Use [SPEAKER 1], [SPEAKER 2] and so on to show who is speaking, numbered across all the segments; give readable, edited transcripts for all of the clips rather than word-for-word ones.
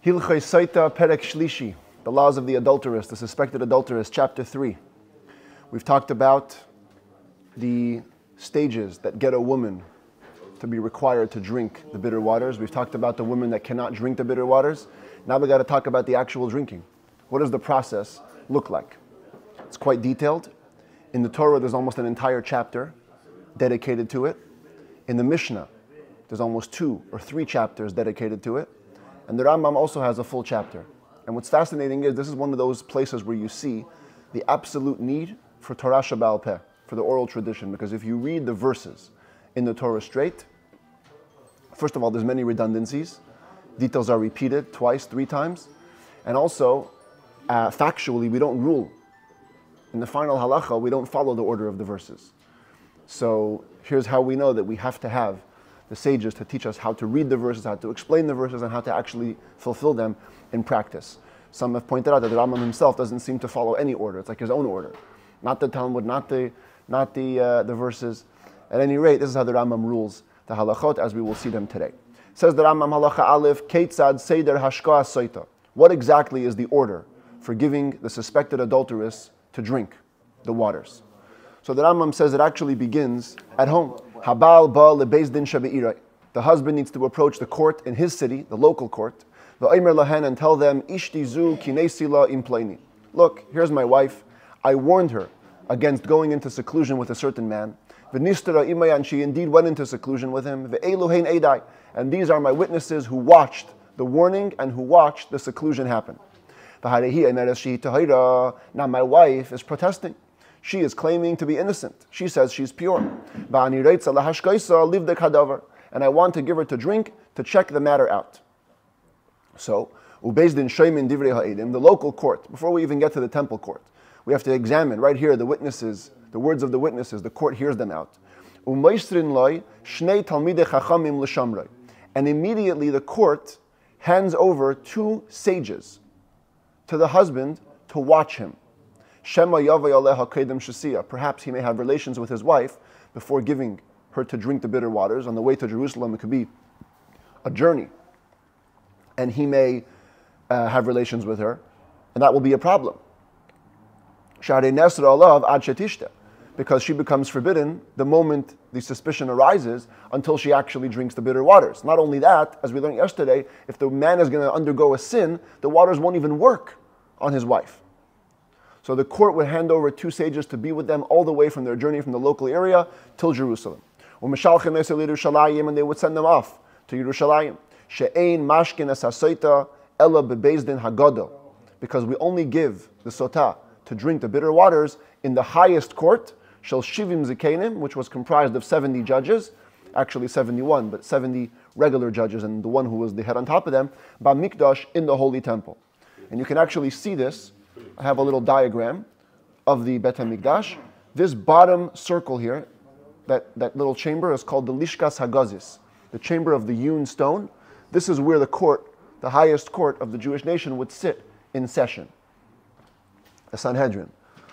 [SPEAKER 1] Hilchos Sotah Perek Shlishi, the laws of the adulteress, the suspected adulteress, chapter 3. We've talked about the stages that get a woman to be required to drink the bitter waters. We've talked about the women that cannot drink the bitter waters. Now we've got to talk about the actual drinking. What does the process look like? It's quite detailed. In the Torah, there's almost an entire chapter dedicated to it. In the Mishnah, there's almost 2 or 3 chapters dedicated to it. And the Rambam also has a full chapter. And what's fascinating is this is one of those places where you see the absolute need for Torah Sheba'al Peh, for the oral tradition. Because if you read the verses in the Torah straight, first of all, there's many redundancies. Details are repeated twice, 3 times. And also, factually, we don't rule. In the final halacha, we don't follow the order of the verses. So here's how we know that we have to have the sages to teach us how to read the verses, how to explain the verses, and how to actually fulfill them in practice. Some have pointed out that the Rambam himself doesn't seem to follow any order. It's like his own order. Not the Talmud, not the verses. At any rate, this is how the Rambam rules the halachot as we will see them today. Says the Rambam halacha aleph, Keitzad Seder Hashkoas Sotah. What exactly is the order for giving the suspected adulteress to drink the waters? So the Rambam says it actually begins at home. Habal ba lebeis din shebe'irei. The husband needs to approach the court in his city, the local court, v'omer lahen, and tell them, Ishti zu kinesi la im pleini. Look, here's my wife. I warned her against going into seclusion with a certain man. V'nistera imay, and she indeed went into seclusion with him. Ve'elu hein edai, and these are my witnesses who watched the warning and who watched the seclusion happen. V'harehi emeres shehi tahira. Now my wife is protesting. She is claiming to be innocent. She says she's pure. And I want to give her to drink to check the matter out. So, the local court, before we even get to the temple court, we have to examine right here the witnesses, the words of the witnesses. The court hears them out. And immediately the court hands over 2 sages to the husband to watch him. Perhaps he may have relations with his wife before giving her to drink the bitter waters. On the way to Jerusalem, it could be a journey. And he may have relations with her, and that will be a problem. Because she becomes forbidden the moment the suspicion arises until she actually drinks the bitter waters. Not only that, as we learned yesterday, if the man is going to undergo a sin, the waters won't even work on his wife. So the court would hand over 2 sages to be with them all the way from their journey from the local area till Jerusalem. And they would send them off to Yerushalayim. Because we only give the Sotah to drink the bitter waters in the highest court, Shel Shivim Zikenim, which was comprised of 70 judges, actually 71, but 70 regular judges, and the one who was the head on top of them, Bamikdash, in the Holy Temple. And you can actually see this. I have a little diagram of the Bet HaMikdash. This bottom circle here, that little chamber, is called the Lishkas Hagazis, the chamber of the hewn stone. This is where the court, the highest court of the Jewish nation, would sit in session, the Sanhedrin.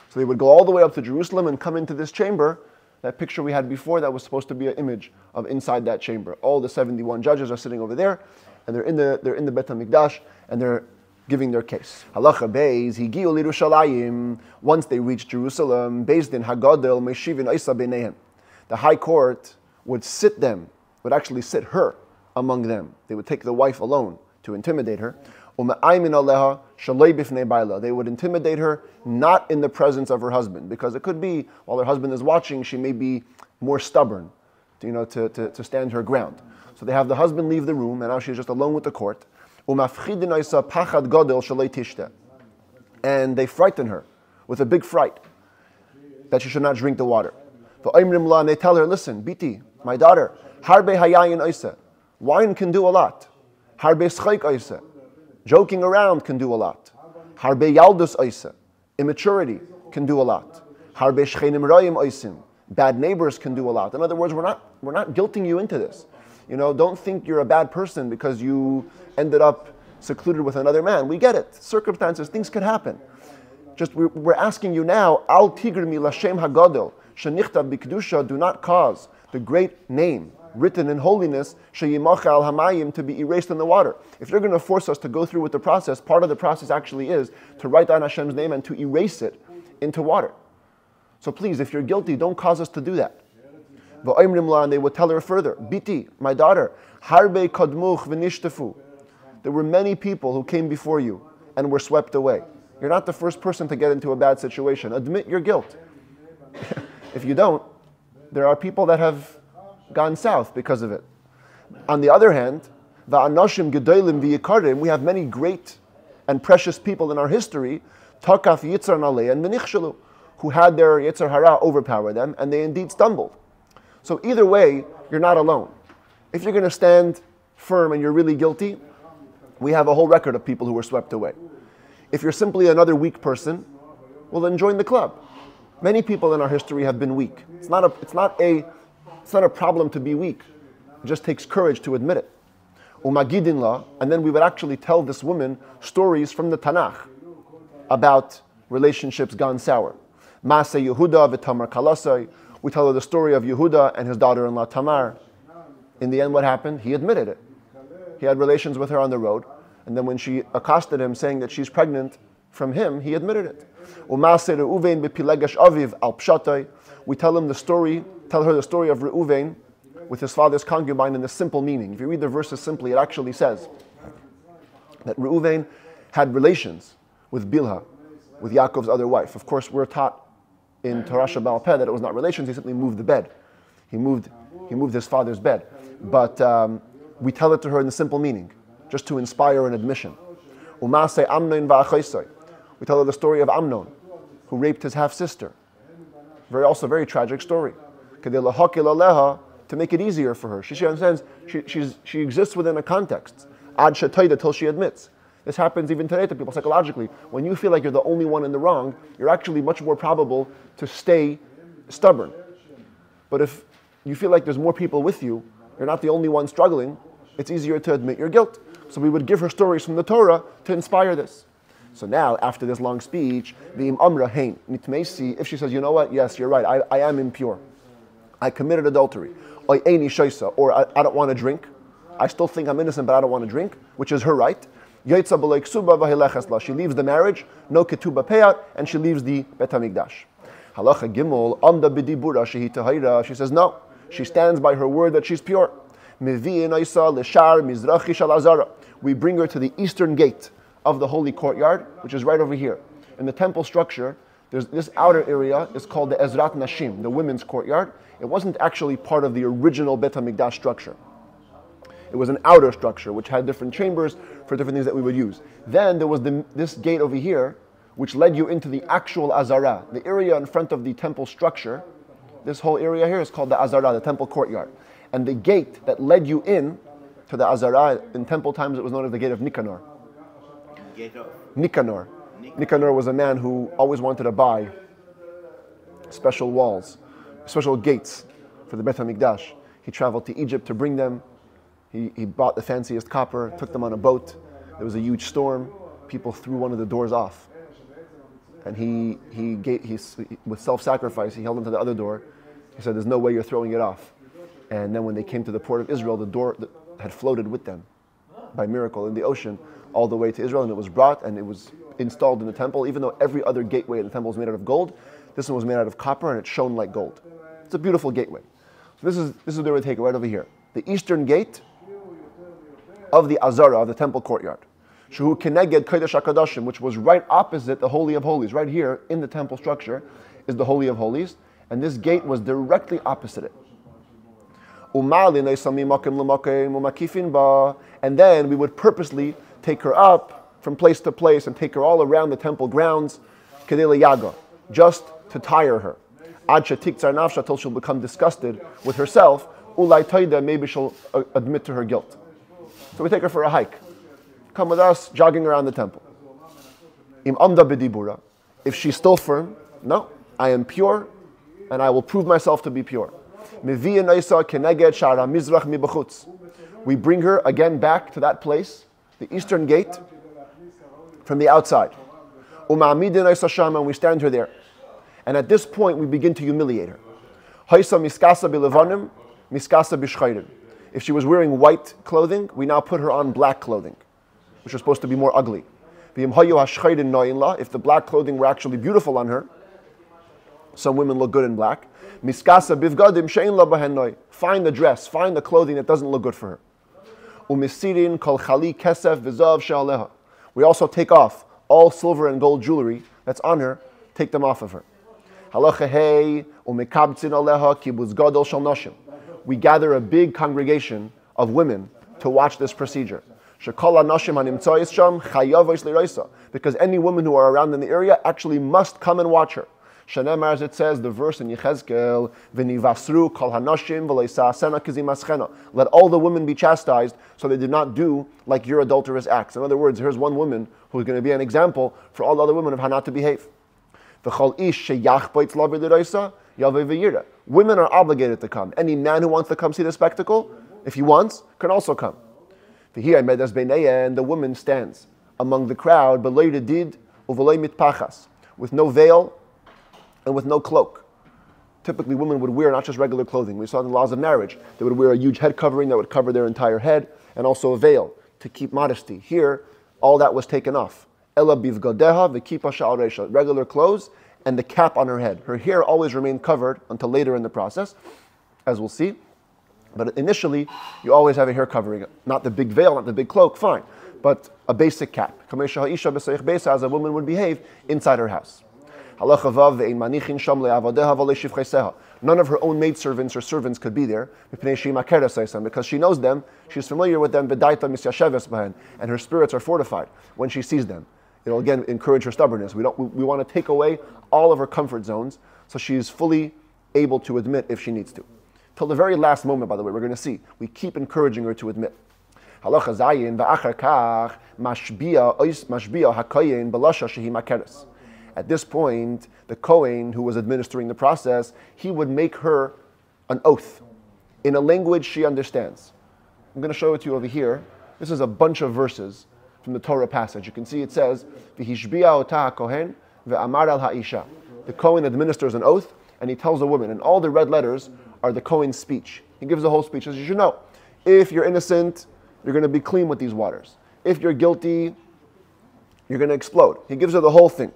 [SPEAKER 1] So they would go all the way up to Jerusalem and come into this chamber. That picture we had before, that was supposed to be an image of inside that chamber. All the 71 judges are sitting over there, and they're in the Bet HaMikdash, and they're giving their case. Halacha beis higiu l'Yerushalayim. Once they reached Jerusalem, beis din hagadol meshivin oisa b'neihem. The high court would would actually sit her among them. They would take the wife alone to intimidate her. U'ma'aymin aleha shaloi b'fnei baila. They would intimidate her not in the presence of her husband, because it could be while her husband is watching, she may be more stubborn, to stand her ground. So they have the husband leave the room, and now she's just alone with the court. And they frighten her with a big fright that she should not drink the water. And they tell her, listen, Biti, my daughter, harbe hayayin oisa. Wine can do a lot. Harbe schaik oisa. Joking around can do a lot. Harbe yaldus oisa. Immaturity can do a lot. Harbe shchenim royim oisim. Bad neighbors can do a lot. In other words, we're not guilting you into this. Don't think you're a bad person because you ended up secluded with another man. We get it. Circumstances, things could happen. Just we're asking you now, Al tigr mi lashem hagadol, shenichtav b'kedusha, do not cause the great name written in holiness, sheyimach al hamayim, to be erased in the water. If you're going to force us to go through with the process, part of the process actually is to write down Hashem's name and to erase it into water. So please, if you're guilty, don't cause us to do that. And they would tell her further, Biti, my daughter, harbe kadmuch v'nishtafu. There were many people who came before you and were swept away. You're not the first person to get into a bad situation. Admit your guilt. If you don't, there are people that have gone south because of it. On the other hand, va'anoshim gedolim v'yikarim, we have many great and precious people in our history, takaf yitzar nalei and v'nichshalu, who had their yitzar hara overpower them, and they indeed stumbled. So either way, you're not alone. If you're going to stand firm and you're really guilty, we have a whole record of people who were swept away. If you're simply another weak person, well then join the club. Many people in our history have been weak. It's not a problem to be weak. It just takes courage to admit it. Umagidin la, and then we would actually tell this woman stories from the Tanakh about relationships gone sour. Maaseh Yehuda v'Tamar Kalasai. We tell her the story of Yehuda and his daughter-in-law Tamar. In the end, what happened? He admitted it. He had relations with her on the road, and then when she accosted him saying that she's pregnant from him, he admitted it. We tell her the story of Reuven with his father's concubine in the simple meaning. If you read the verses simply, it actually says that Reuven had relations with Bilhah, with Yaakov's other wife. Of course, we're taught in Torah Shabbal Peh that it was not relations, he simply moved the bed. He moved his father's bed. But we tell it to her in the simple meaning, just to inspire an admission. We tell her the story of Amnon, who raped his half-sister. Also very tragic story. To make it easier for her. She understands, she exists within a context. Ad shetayda, till she admits. This happens even today to people psychologically. When you feel like you're the only one in the wrong, you're actually much more probable to stay stubborn. But if you feel like there's more people with you, you're not the only one struggling, it's easier to admit your guilt. So we would give her stories from the Torah to inspire this. So now, after this long speech, if she says, you know what, yes, you're right, I am impure. I committed adultery. Or I don't want to drink. I still think I'm innocent, but I don't want to drink, which is her right. She leaves the marriage, no ketubah payat, and she leaves the Bet HaMikdash. Halacha Gimel, amda b'dibura shehi tahira. She says no. She stands by her word that she's pure. We bring her to the eastern gate of the holy courtyard, which is right over here. In the temple structure, there's this outer area is called the Ezrat Nashim, the women's courtyard. It wasn't actually part of the original Bet HaMikdash structure. It was an outer structure which had different chambers for different things that we would use. Then there was this gate over here, which led you into the actual Azara, the area in front of the temple structure. This whole area here is called the Azara, the temple courtyard. And the gate that led you in to the Azara, in temple times it was known as the gate of Nicanor. Nicanor. Nicanor was a man who always wanted to buy special walls, special gates for the Bet HaMikdash. He traveled to Egypt to bring them. He bought the fanciest copper, took them on a boat. There was a huge storm. People threw one of the doors off. And he with self-sacrifice, he held onto the other door. He said, there's no way you're throwing it off. And then when they came to the port of Israel, the door had floated with them by miracle in the ocean all the way to Israel, and it was brought and it was installed in the temple. Even though every other gateway in the temple was made out of gold, this one was made out of copper and it shone like gold. It's a beautiful gateway. So this is where we take it, right over here. The eastern gate of the Azara, of the temple courtyard. Shehu Keneged Kodesh HaKadoshim, which was right opposite the Holy of Holies. Right here in the temple structure is the Holy of Holies, and this gate was directly opposite it. And then we would purposely take her up from place to place and take her all around the temple grounds, just to tire her. Till she'll become disgusted with herself, maybe she'll admit to her guilt. So we take her for a hike. Come with us, jogging around the temple. If she's still firm, no, I am pure, and I will prove myself to be pure. We bring her again back to that place, the eastern gate, from the outside. And we stand her there. And at this point, we begin to humiliate her. Miskasa b'shchayrin. If she was wearing white clothing, we now put her on black clothing, which is supposed to be more ugly. If the black clothing were actually beautiful on her, some women look good in black. Miskasa bivgadim she'ein la bahen noi. Find the dress, find the clothing that doesn't look good for her. Umisirin kol chali kesef v'zav she'aleha. We also take off all silver and gold jewelry that's on her, take them off of her. Halacha hey umekabtzin aleha kibuz gadol shel nashim. We gather a big congregation of women to watch this procedure. Because any women who are around in the area actually must come and watch her. Shanemar, as it says, the verse in Yechezkel, V'nivasru kol hanashim v'leisasena kizimaschena. Let all the women be chastised so they do not do like your adulterous acts. In other words, here's one woman who is going to be an example for all the other women of how not to behave. V'chol ish sheyachboitz lav v'deroisa yaveh v'yira. Women are obligated to come. Any man who wants to come see the spectacle, if he wants, can also come. And the woman stands among the crowd, with no veil and with no cloak. Typically, women would wear not just regular clothing. We saw in the laws of marriage, they would wear a huge head covering that would cover their entire head, and also a veil to keep modesty. Here, all that was taken off. Regular clothes and the cap on her head. Her hair always remained covered until later in the process, as we'll see. But initially, you always have a hair covering. Not the big veil, not the big cloak, fine. But a basic cap. As a woman would behave inside her house. None of her own maidservants or servants could be there because she knows them, she's familiar with them, and her spirits are fortified when she sees them. It'll again encourage her stubbornness. We want to take away all of her comfort zones so she's fully able to admit if she needs to. Till the very last moment, by the way, we're going to see. We keep encouraging her to admit. At this point, the Kohen who was administering the process, he would make her an oath in a language she understands. I'm going to show it to you over here. This is a bunch of verses from the Torah passage. You can see it says, "V'hishbiya otah hakohen ve'amar al ha'isha." The Kohen administers an oath, and he tells the woman, and all the red letters are the Kohen's speech. He gives the whole speech. As you should know, if you're innocent, you're going to be clean with these waters. If you're guilty, you're going to explode. He gives her the whole thing.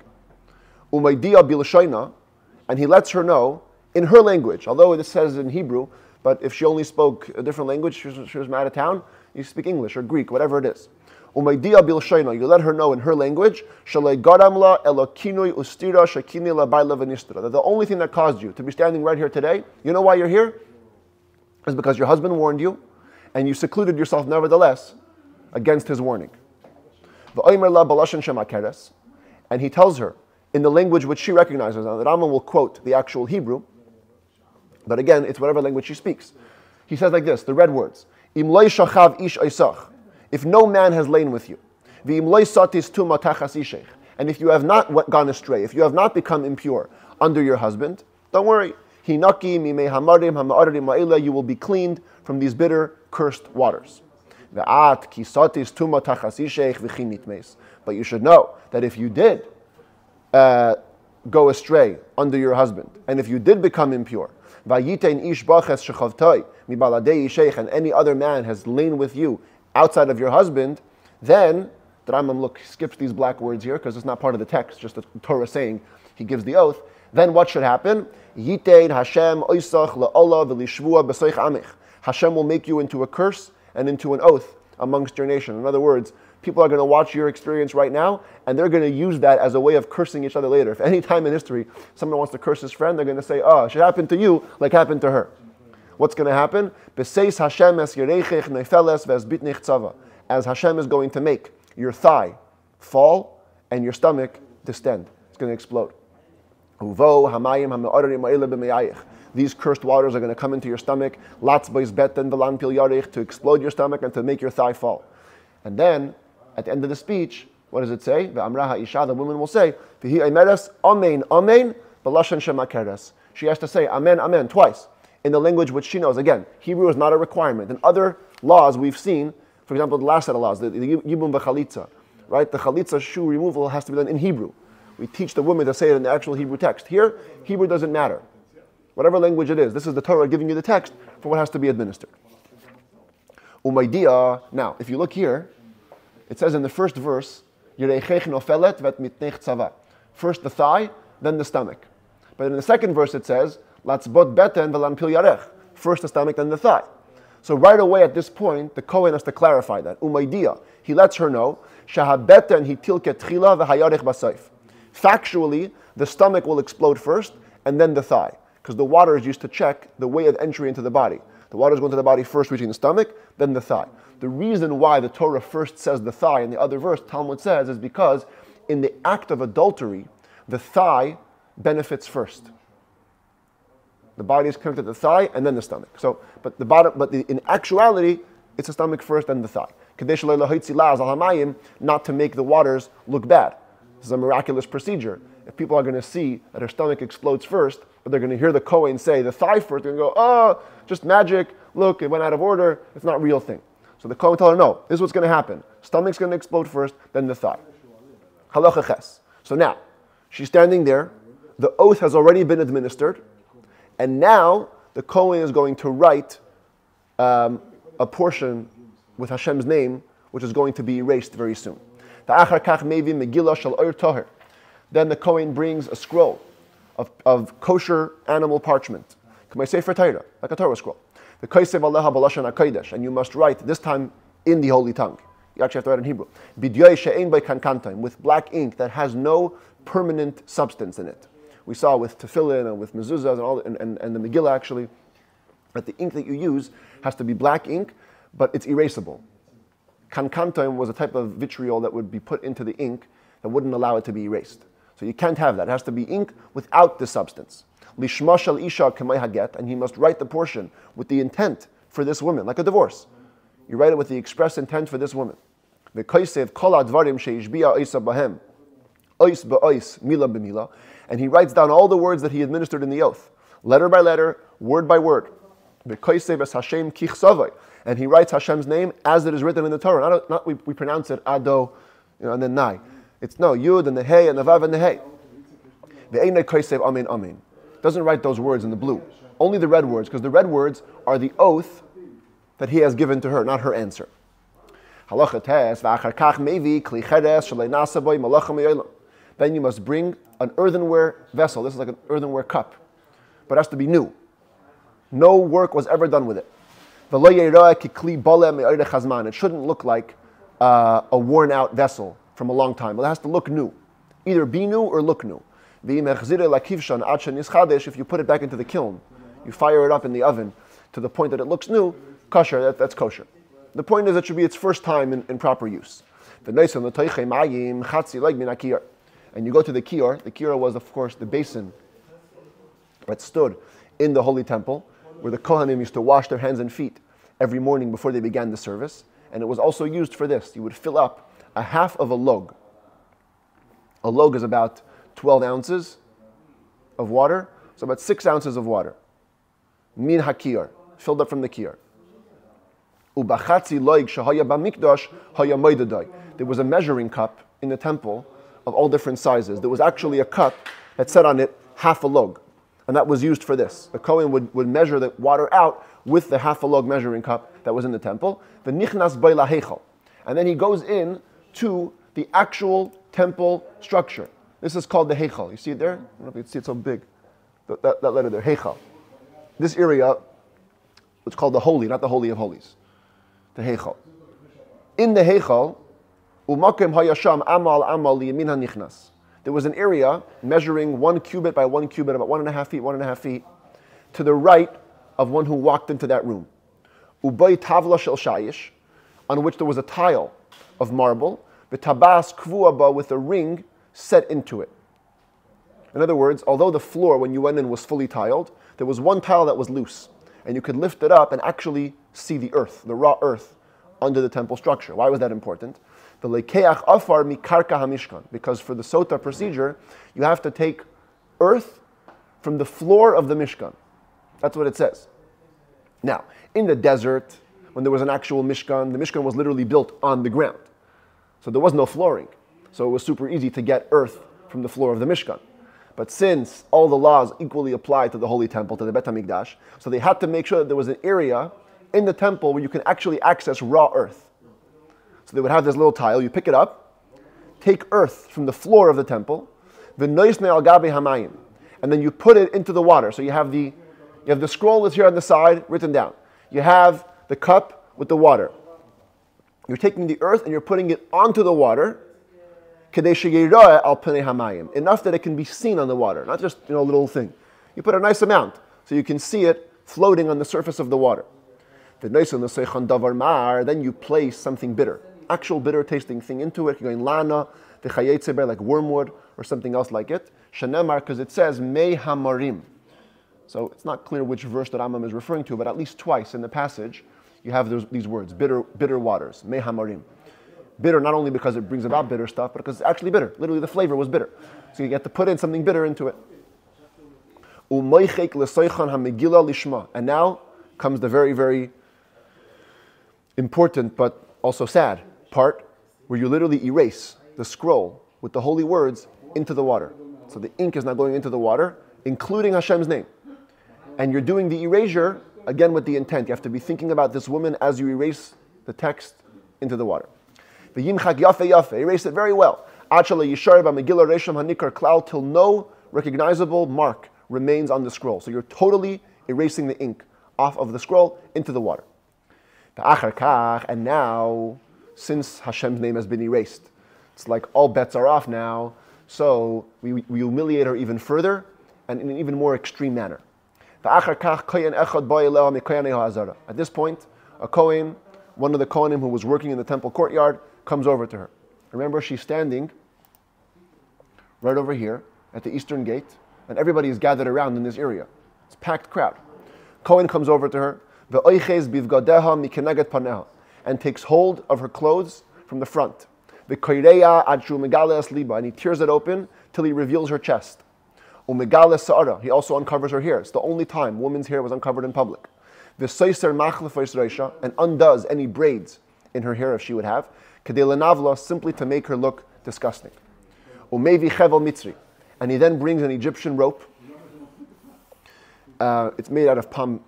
[SPEAKER 1] Umaydiya bilashayna, and he lets her know in her language, although this says in Hebrew, but if she only spoke a different language, she was from out of town, you speak English or Greek, whatever it is. Umaydiya bilashayna, you let her know in her language, shalei garamla elokinui ustira shekini la baila v'nistra. That the only thing that caused you to be standing right here today, you know why you're here? Is because your husband warned you, and you secluded yourself nevertheless against his warning. V'oimer la balashan shemakeres, and he tells her in the language which she recognizes. Now the Rambam will quote the actual Hebrew, but again, it's whatever language she speaks. He says like this, the red words, Im loy shachav ish oisach, if no man has lain with you, v'im loy satis tuma tachas ishech, and if you have not gone astray, if you have not become impure under your husband, don't worry. Hinaki mimei hamarim hama'ararim ma'ila, you will be cleaned from these bitter, cursed waters. Ve'at ki satis tuma tachas ishech v'chinit meis. But you should know that if you did go astray under your husband, and if you did become impure, and any other man has lain with you outside of your husband, then the Rambam skips these black words here because it's not part of the text, just the Torah saying he gives the oath. Then what should happen? Hashem will make you into a curse and into an oath amongst your nation. In other words, people are going to watch your experience right now, and they're going to use that as a way of cursing each other later. If any time in history someone wants to curse his friend, they're going to say, oh, it should happen to you like happened to her. What's going to happen? As Hashem is going to make your thigh fall and your stomach distend. It's going to explode. These cursed waters are going to come into your stomach to explode your stomach and to make your thigh fall. And then, at the end of the speech, what does it say? The woman will say, Amen, Amen, she has to say Amen, Amen twice in the language which she knows. Again, Hebrew is not a requirement. In other laws we've seen, for example, the last set of laws, the Yibum B'chalitza, right? The Chalitza shoe removal has to be done in Hebrew. We teach the woman to say it in the actual Hebrew text. Here, Hebrew doesn't matter. Whatever language it is. This is the Torah giving you the text for what has to be administered. Umaydia. Now, if you look here, it says in the first verse, first the thigh, then the stomach. But in the second verse it says, Latzbot beten v'lan pil yarech. First the stomach, then the thigh. So right away at this point, the Kohen has to clarify that. Umaydia. He lets her know, Shahabeten hitilke tchila v'hayarech basayf. Factually, the stomach will explode first, and then the thigh. Because the water is used to check the way of entry into the body. The water is going to the body first, reaching the stomach, then the thigh. The reason why the Torah first says the thigh in the other verse, Talmud says, is because in the act of adultery, the thigh benefits first. The body is connected to the thigh and then the stomach. So, in actuality, it's the stomach first, then the thigh. Not to make the waters look bad. This is a miraculous procedure. If people are going to see that her stomach explodes first, but they're going to hear the Kohen say the thigh first, they're going to go, oh, just magic. Look, it went out of order. It's not a real thing. So the Kohen told her, no, this is what's going to happen. Stomach's going to explode first, then the thigh. Halacha ches. So now, she's standing there. The oath has already been administered. And now, the Kohen is going to write a portion with Hashem's name, which is going to be erased very soon. Then the Kohen brings a scroll of kosher animal parchment. Like a Torah scroll. And you must write, this time in the holy tongue. You actually have to write in Hebrew. With black ink that has no permanent substance in it. We saw with tefillin and with mezuzahs and the Megillah actually, that the ink that you use has to be black ink, but it's erasable. Kankantaim was a type of vitriol that would be put into the ink that wouldn't allow it to be erased. So you can't have that. It has to be ink without the substance. Lishma shel isha k'may haget, and he must write the portion with the intent for this woman, like a divorce. You write it with the express intent for this woman. V'koisev kol advarim sheishbia oisa bahem, ois ba'ois, mila b'mila, and he writes down all the words that he administered in the oath, letter by letter, word by word. V'koisev es Hashem kichsavai, and he writes Hashem's name as it is written in the Torah. Not we pronounce it ado, and then nai. It's no yud and the hey and the vav and the hey. Ve'enei koisev amen amen. Doesn't write those words in the blue. Only the red words, because the red words are the oath that he has given to her, not her answer. Then you must bring an earthenware vessel. This is like an earthenware cup, but it has to be new. No work was ever done with it. It shouldn't look like a worn out vessel from a long time. It has to look new. Either be new or look new. If you put it back into the kiln, you fire it up in the oven to the point that it looks new, kosher, that's kosher. The point is it should be its first time in proper use. And you go to the kior. The kior was, of course, the basin that stood in the holy temple, where the Kohanim used to wash their hands and feet every morning before they began the service. And it was also used for this. You would fill up a half of a log. A log is about 12 ounces of water, so about 6 ounces of water. Min hakir, filled up from the kior. There was a measuring cup in the temple of all different sizes. There was actually a cup that said on it half a log, and that was used for this. The Kohen would measure the water out with the half a log measuring cup that was in the temple. And then he goes in to the actual temple structure. This is called the Heichal. You see it there? I don't know if you can see it so big. That letter there, Heichal. This area, it's called the Holy, not the Holy of Holies. The Heichal. In the Heichal, Umakim hayasham amal liyamin hanichnas. There was an area measuring 1 cubit by 1 cubit, about 1.5 feet, to the right of one who walked into that room. Ubay tavla shel shayish, on which there was a tile of marble, the tabas kvuaba with a ring set into it. In other words, although the floor when you went in was fully tiled, there was one tile that was loose, and you could lift it up and actually see the earth, the raw earth, under the temple structure. Why was that important? The lekeach afar mikarka hamishkan, because for the Sotah procedure, you have to take earth from the floor of the Mishkan. That's what it says. Now, in the desert, when there was an actual Mishkan, the Mishkan was literally built on the ground. So there was no flooring. So it was super easy to get earth from the floor of the Mishkan. But since all the laws equally apply to the Holy Temple, to the Bet HaMikdash, so they had to make sure that there was an area in the temple where you can actually access raw earth. So they would have this little tile, you pick it up, take earth from the floor of the temple, and then you put it into the water. So you have the scroll that's here on the side written down. You have the cup with the water. You're taking the earth and you're putting it onto the water, enough that it can be seen on the water, not just a little thing. You put a nice amount so you can see it floating on the surface of the water. Then you place something bitter, actual bitter tasting thing into it, like wormwood or something else like it. Shanemar, because it says mei hamarim. So it's not clear which verse that Rambam is referring to, but at least twice in the passage you have these words, bitter waters, mei hamarim. Bitter not only because it brings about bitter stuff, but because it's actually bitter. Literally the flavor was bitter. So you get to put in something bitter into it. And now comes the very, very important but also sad part where you literally erase the scroll with the holy words into the water. So the ink is now going into the water, including Hashem's name. And you're doing the erasure, again with the intent. You have to be thinking about this woman as you erase the text into the water. The yimchak yafe yafe, erase it very well. Till no recognizable mark remains on the scroll. So you're totally erasing the ink off of the scroll into the water. And now, since Hashem's name has been erased, it's like all bets are off now, so we humiliate her even further and in an even more extreme manner. At this point, a Kohen, one of the Kohanim who was working in the temple courtyard, comes over to her. Remember, she's standing right over here at the eastern gate, and everybody is gathered around in this area. It's a packed crowd. Kohen comes over to her, and takes hold of her clothes from the front. And he tears it open till he reveals her chest. He also uncovers her hair. It's the only time women's hair was uncovered in public. And undoes any braids in her hair if she would have, simply to make her look disgusting. And he then brings an Egyptian rope. It's made out of palm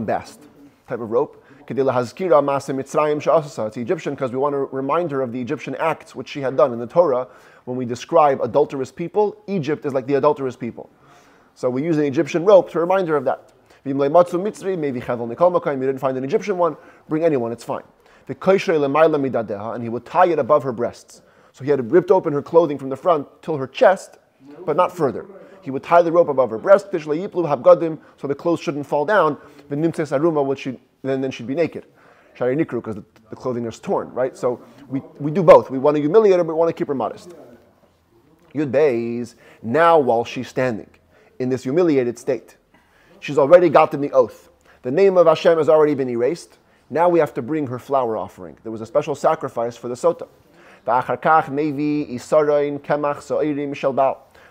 [SPEAKER 1] bast type of rope. It's Egyptian because we want to remind her of the Egyptian acts which she had done in the Torah. When we describe adulterous people, Egypt is like the adulterous people. So we use an Egyptian rope to remind her of that. Maybe you didn't find an Egyptian one, bring anyone, it's fine. And he would tie it above her breasts. So he had ripped open her clothing from the front till her chest, but not further. He would tie the rope above her breast, so the clothes shouldn't fall down, then she'd be naked. Because the clothing is torn, right? So we do both. We want to humiliate her, but we want to keep her modest. Yud Beis, now while she's standing in this humiliated state, she's already gotten the oath. The name of Hashem has already been erased. Now we have to bring her flour offering. There was a special sacrifice for the Sotah.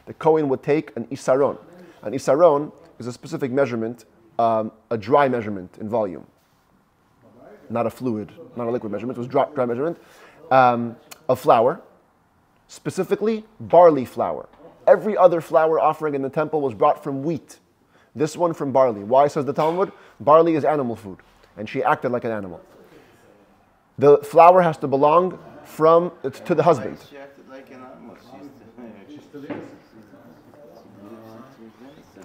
[SPEAKER 1] The Kohen would take an isaron. An isaron is a specific measurement, a dry measurement in volume. Not a fluid, not a liquid measurement, it was dry measurement, of flour, specifically barley flour. Every other flour offering in the temple was brought from wheat. This one from barley. Why, says the Talmud? Barley is animal food, and she acted like an animal. The flour has to belong to the husband.
[SPEAKER 2] She acted like an animal.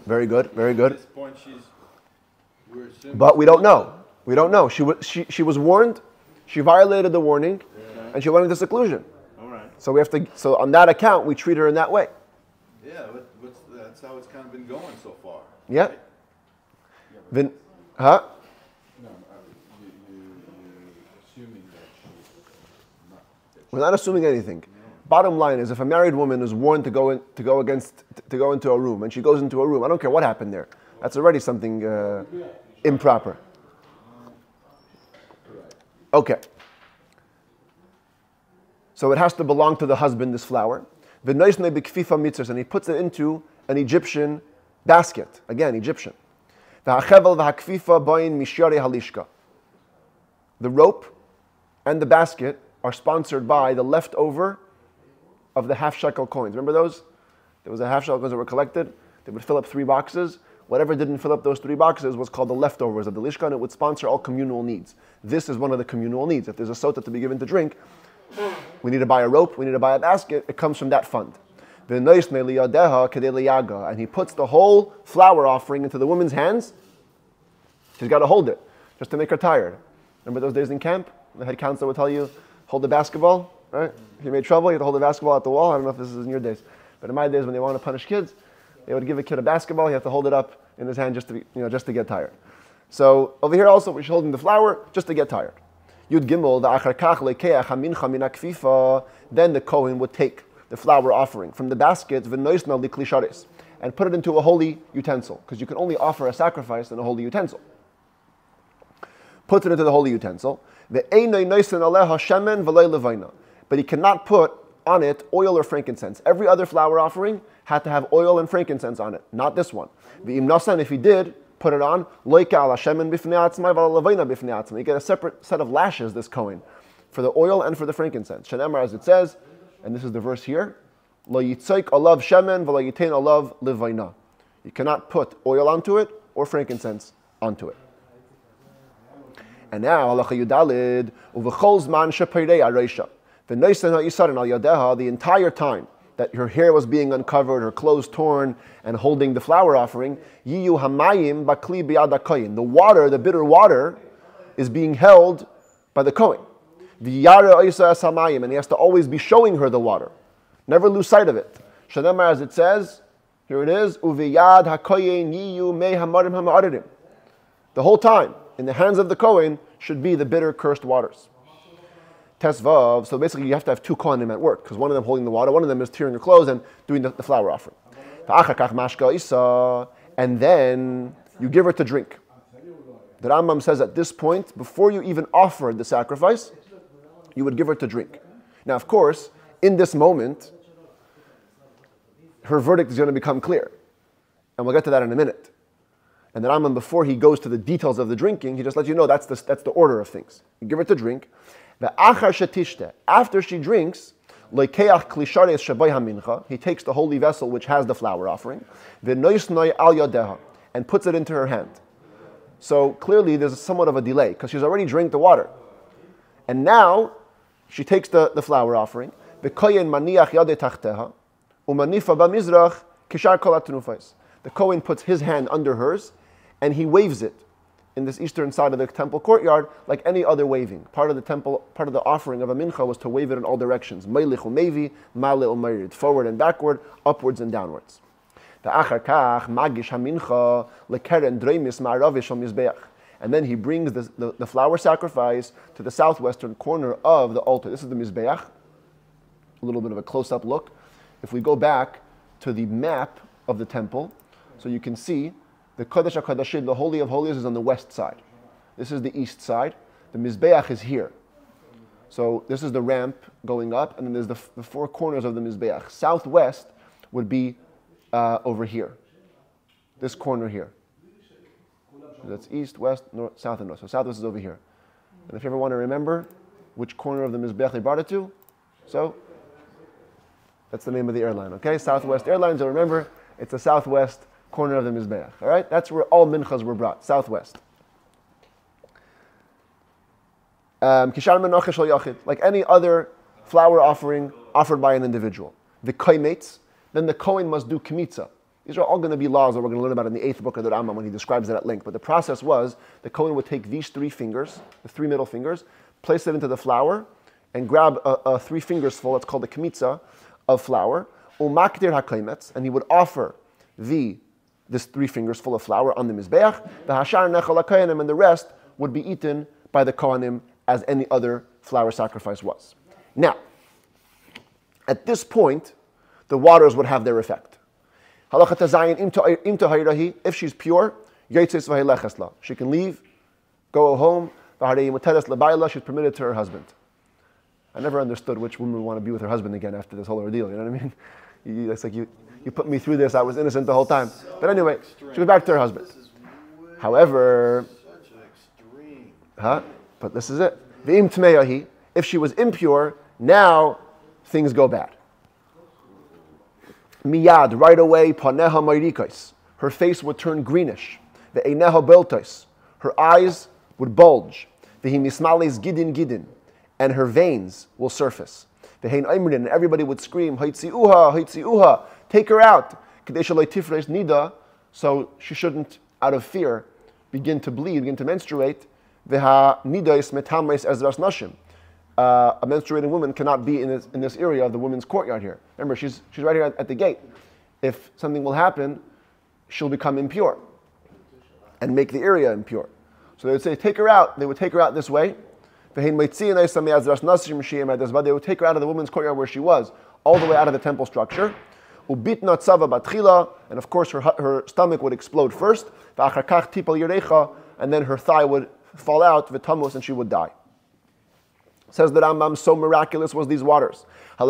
[SPEAKER 1] Very good, very good.
[SPEAKER 2] At this point,
[SPEAKER 1] but we don't know. We don't know. She was warned. She violated the warning, and she went into seclusion.
[SPEAKER 2] All right.
[SPEAKER 1] So we have to. So on that account, we treat her in that way.
[SPEAKER 2] Yeah, but that's how it's kind of been going so far.
[SPEAKER 1] Yeah.
[SPEAKER 2] Right?
[SPEAKER 1] Then, huh?
[SPEAKER 3] No, you're assuming that she's not.
[SPEAKER 1] We're not assuming anything. Bottom line is, if a married woman is warned to go into a room, and she goes into a room, I don't care what happened there. That's already something improper. Okay. So it has to belong to the husband, this flour. And he puts it into an Egyptian basket. Again, Egyptian. The rope and the basket are sponsored by the leftover of the half shekel coins. Remember those? There was a half shekels that were collected. They would fill up 3 boxes. Whatever didn't fill up those 3 boxes was called the leftovers of the lishka, and it would sponsor all communal needs. This is one of the communal needs. If there's a sotah to be given to drink, we need to buy a rope, we need to buy a basket. It comes from that fund. And he puts the whole flour offering into the woman's hands. She's got to hold it, just to make her tired. Remember those days in camp? The head counselor would tell you, hold the basketball, right? If you made trouble, you had to hold the basketball at the wall. I don't know if this is in your days. But in my days, when they wanted to punish kids, they would give a kid a basketball. He had to hold it up in his hand just to get tired. So over here also, we're holding the flour just to get tired. Yud Gimel, then the Kohen would take the flour offering from the basket and put it into a holy utensil, because you can only offer a sacrifice in a holy utensil. Puts it into the holy utensil. But he cannot put on it oil or frankincense. Every other flour offering had to have oil and frankincense on it, not this one. If he did put it on, you get a separate set of lashes, this Kohen, for the oil and for the frankincense. Shenemar, as it says, and this is the verse here, you cannot put oil onto it or frankincense onto it. And now, the entire time that her hair was being uncovered, her clothes torn, and holding the flour offering, the water, the bitter water, is being held by the Kohen. And he has to always be showing her the water. Never lose sight of it. Shenemar, as it says, here it is, the whole time, in the hands of the Kohen, should be the bitter, cursed waters. Tesvav, so basically you have to have 2 Kohanim at work, because one of them holding the water, one of them is tearing her clothes and doing the flour offering. And then you give her to drink. The Rambam says at this point, before you even offer the sacrifice, you would give her to drink. Now, of course, in this moment, her verdict is going to become clear. And we'll get to that in a minute. And the Rambam, before he goes to the details of the drinking, he just lets you know that's the order of things. You give her to drink. After she drinks, he takes the holy vessel which has the flour offering, and puts it into her hand. So clearly there's somewhat of a delay, because she's already drank the water. And now she takes the flour offering. The Kohen puts his hand under hers, and he waves it in this eastern side of the temple courtyard like any other waving. Part of the offering of a mincha was to wave it in all directions. Forward and backward, upwards and downwards. And then he brings the flour sacrifice to the southwestern corner of the altar. This is the Mizbeach. A little bit of a close-up look. If we go back to the map of the temple, so you can see the Kodesh HaKodashim, the Holy of Holies, is on the west side. This is the east side. The Mizbeach is here. So this is the ramp going up, and then there's the 4 corners of the Mizbeach. Southwest would be over here. This corner here. So that's east, west, north, south, and north. So southwest is over here. And if you ever want to remember which corner of the Mizbeach they brought it to, so that's the name of the airline, okay? Southwest Airlines, you'll remember, it's the southwest corner of the Mizbeach, all right? That's where all minchas were brought, southwest. Like any other flour offering offered by an individual. The koimates, then the Kohen must do kmitza. These are all going to be laws that we're going to learn about in the 8th book of the Rambam when he describes it at length. But the process was, the Kohen would take these 3 fingers, the 3 middle fingers, place it into the flour, and grab a 3 fingers full, it's called the kmitza, of flour, and he would offer this 3 fingers full of flour on the Mizbeach, the hashar nechal hakohanim, and the rest would be eaten by the Kohanim as any other flour sacrifice was. Now, at this point, the waters would have their effect. If she's pure, she can leave, go home, she's permitted to her husband. I never understood which woman would want to be with her husband again after this whole ordeal, you know what I mean? It's like you put me through this, I was innocent the whole time. But anyway, she goes back to her husband. However, but this is it. If she was impure, now things go bad. Miyad, right away, paneha mayrikais. Her face would turn greenish. Ve'eineha beltais. Her eyes would bulge. Vehi mismales gidin. And her veins will surface. Ve'hein aimrin, and everybody would scream, Haitziuha, take her out. Kadesha loy tifresh nida, so she shouldn't, out of fear, begin to bleed, begin to menstruate. Veha nidais metamais ezras nashim. A menstruating woman cannot be in this area of the women's courtyard here. Remember, she's right here at the gate. If something will happen, she'll become impure and make the area impure. So they would say, take her out. They would take her out this way. They would take her out of the women's courtyard where she was, all the way out of the temple structure. And of course, her stomach would explode first. And then her thigh would fall out, and she would die. Says the Rambam, so miraculous was these waters. At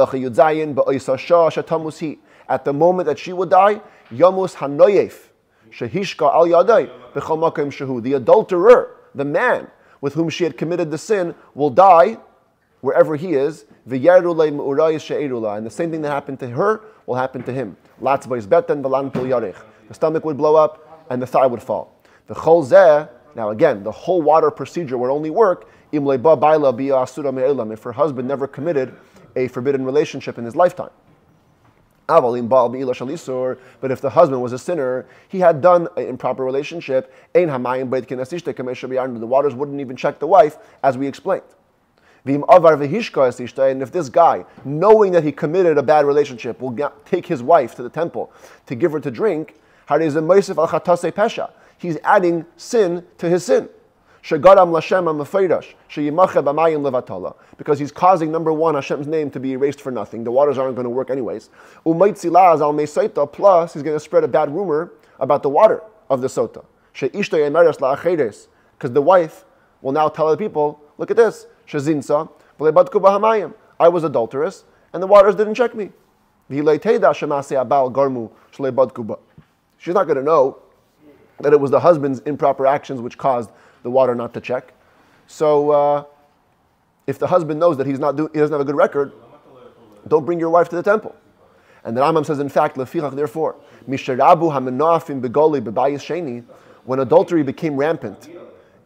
[SPEAKER 1] the moment that she would die, Yamus Hanoyef, Shehishka al Yadai, B'chol Makom Shehu, the adulterer, the man with whom she had committed the sin, will die wherever he is. And the same thing that happened to her will happen to him. The stomach would blow up and the thigh would fall. Now again, the whole water procedure would only work if her husband never committed a forbidden relationship in his lifetime. But if the husband was a sinner, he had done an improper relationship, the waters wouldn't even check the wife, as we explained. And if this guy, knowing that he committed a bad relationship, will take his wife to the temple to give her to drink, he's adding sin to his sin. Because he's causing, number one, Hashem's name to be erased for nothing. The waters aren't going to work anyways. Plus, he's going to spread a bad rumor about the water of the Sotah. Because the wife will now tell other people, look at this, I was adulteress, and the waters didn't check me. She's not going to know that it was the husband's improper actions which caused the water not to check. So, if the husband knows that he doesn't have a good record, don't bring your wife to the temple. And the Rambam says, in fact, therefore, when adultery became rampant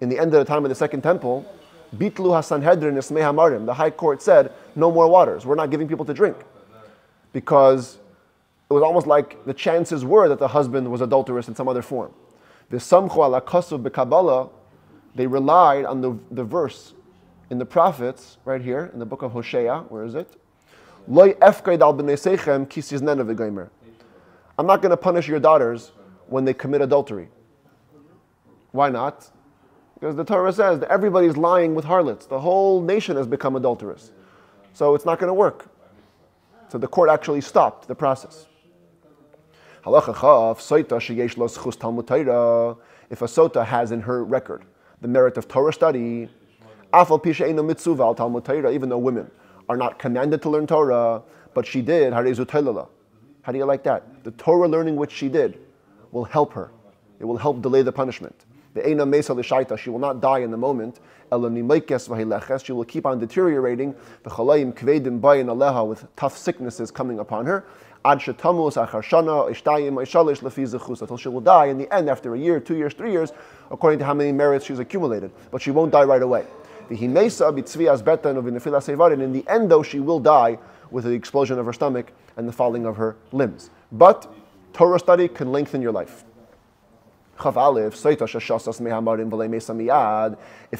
[SPEAKER 1] in the end of the time of the second temple, the high court said, no more waters. We're not giving people to drink. Because it was almost like the chances were that the husband was adulterous in some other form. They relied on the verse in the prophets, right here, in the book of Hosea. Where is it? I'm not going to punish your daughters when they commit adultery. Why not? Because the Torah says that everybody's lying with harlots. The whole nation has become adulterous. So it's not going to work. So the court actually stopped the process. If a Sotah has in her record the merit of Torah study, even though women are not commanded to learn Torah, but she did, how do you like that? The Torah learning which she did will help her. It will help delay the punishment. She will not die in the moment. She will keep on deteriorating with tough sicknesses coming upon her. Until she will die in the end after a year, 2 years, 3 years, according to how many merits she's accumulated. But she won't die right away. And in the end, though, she will die with the explosion of her stomach and the falling of her limbs. But Torah study can lengthen your life. If a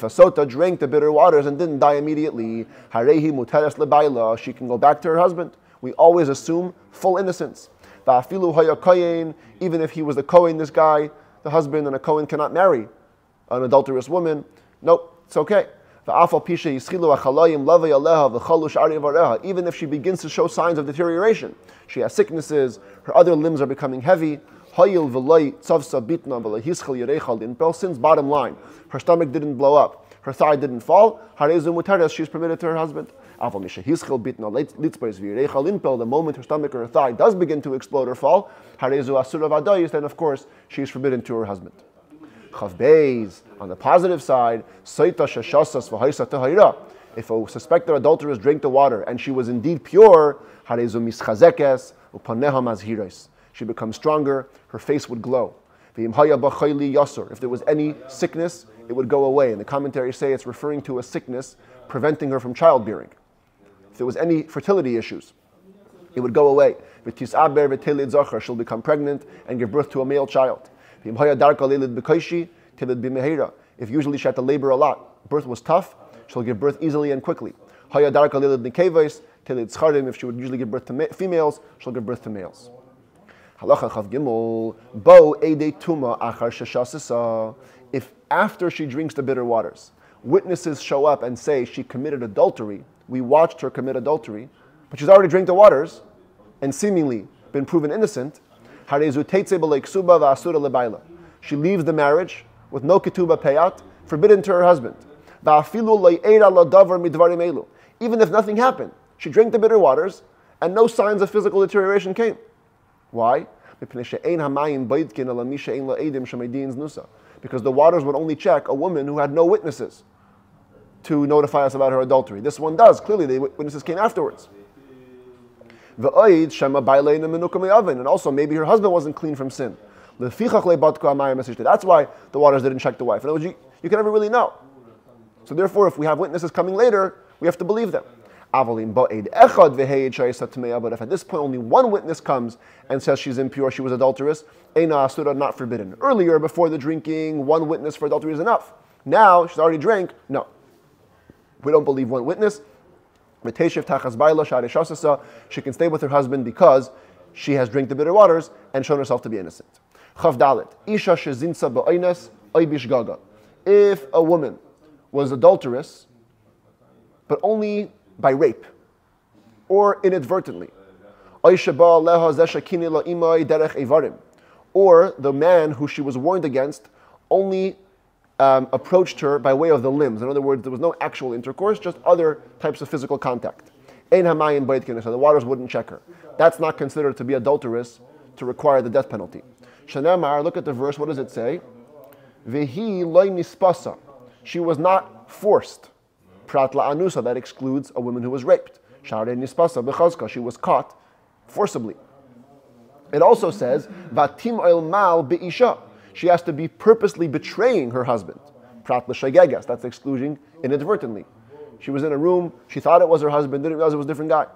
[SPEAKER 1] Sotah drank the bitter waters and didn't die immediately, she can go back to her husband. We always assume full innocence. Even if he was the Kohen, this guy, the husband, and a Kohen cannot marry an adulterous woman. Nope, it's okay. Even if she begins to show signs of deterioration, she has sicknesses, her other limbs are becoming heavy. Since bottom line, her stomach didn't blow up, her thigh didn't fall, she's permitted to her husband. The moment her stomach or her thigh does begin to explode or fall, then of course she is forbidden to her husband. On the positive side, if a suspected adulteress drank the water and she was indeed pure, Upaneha mazhiros. She becomes stronger, her face would glow. If there was any sickness, it would go away. And the commentaries say it's referring to a sickness preventing her from childbearing. If there was any fertility issues, it would go away. She'll become pregnant and give birth to a male child. If usually she had to labor a lot, birth was tough, she'll give birth easily and quickly. If she would usually give birth to females, she'll give birth to males. If after she drinks the bitter waters, witnesses show up and say she committed adultery, we watched her commit adultery, but she's already drank the waters and seemingly been proven innocent, she leaves the marriage with no ketubah payat, forbidden to her husband. Even if nothing happened, she drank the bitter waters and no signs of physical deterioration came. Why? Because the waters would only check a woman who had no witnesses to notify us about her adultery. This one does. Clearly, the witnesses came afterwards. And also, maybe her husband wasn't clean from sin. That's why the waters didn't check the wife. In other words, you can never really know. So therefore, if we have witnesses coming later, we have to believe them. But if at this point only one witness comes and says she's impure, she was adulteress, not forbidden. Earlier, before the drinking, one witness for adultery is enough. Now, she's already drank, no. We don't believe one witness. She can stay with her husband because she has drank the bitter waters and shown herself to be innocent. If a woman was adulterous, but only by rape or inadvertently, or the man who she was warned against only approached her by way of the limbs. In other words, there was no actual intercourse, just other types of physical contact. So the waters wouldn't check her. That's not considered to be adulteress to require the death penalty. Shanamar, look at the verse, what does it say? Vehi loy nispasa. She was not forced. Prat la'anusa, that excludes a woman who was raped. Share nispasa b'chazka, she was caught forcibly. It also says, vatim oil mal be'isha. She has to be purposely betraying her husband. Prat l'shagegas, that's excluding inadvertently. She was in a room, she thought it was her husband, didn't realize it was a different guy.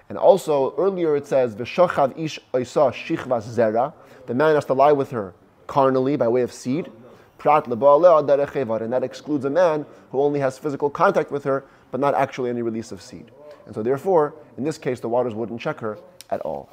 [SPEAKER 1] And also, earlier it says, v'shochav ish oisa shichvas zera, the man has to lie with her carnally by way of seed. Prat leba'aleh derech, and that excludes a man who only has physical contact with her, but not actually any release of seed. And so therefore, in this case, the waters wouldn't check her at all.